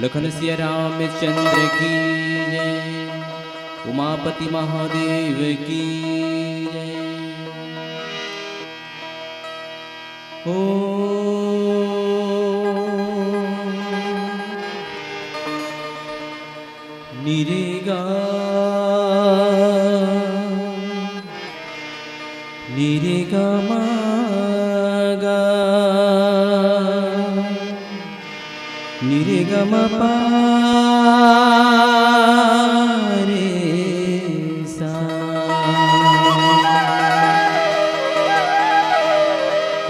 लखन सिया रामचंद्र की जय। उमापति महादेव की जय। ओ निरेगा निरेगा मागा निरेगा मपा रे सा।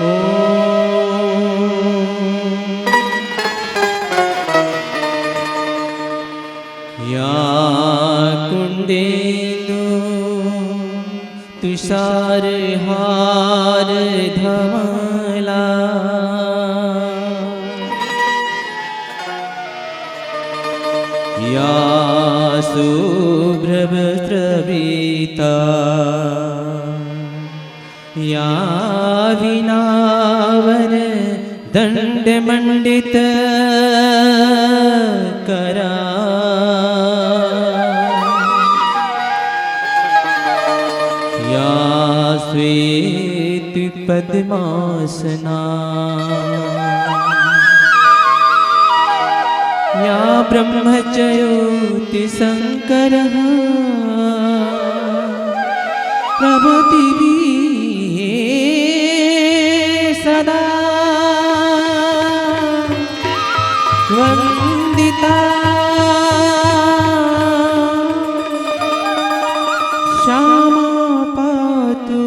ओ या कुंडेन्दु तुषार हार धमला या शुभ्रवस्त्रवीता या विनावर दंडमंडित करा या श्वेत पद्मासना या ब्रह्मचयोति शंकरः प्रभृति सदा वंदिता श्यामा पातु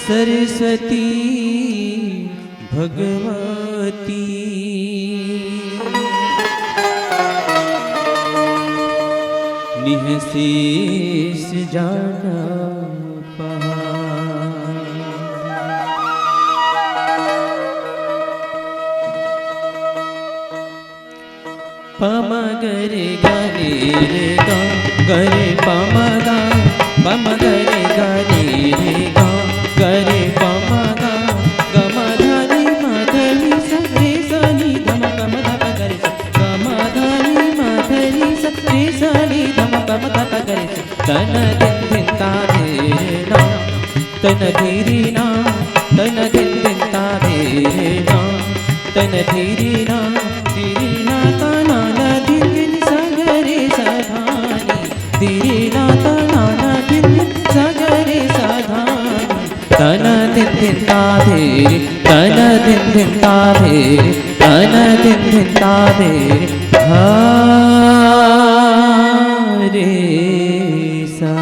सरस्वती भगवती। निःशेष जाना पम गरे गरे रे गा गरे पम गा पम गरे गरे रे गा गरे पम गा गम धनि मधनि सरे सनि धम कम धप गरे गम धनि मधनि सरे सनि धम कम धप गरे तन दिन दिन ता रे ना तन धीरी ना तन दिन दिन ता रे ना तन धीरी ना तना ना दिन दिन सगरे सधानी धीरी ना तना ना दिन दिन सगरे सधानी तन दिन दिन ताधे तन दिन दिन ताधे तन दिन दिन ताधे हरे सा।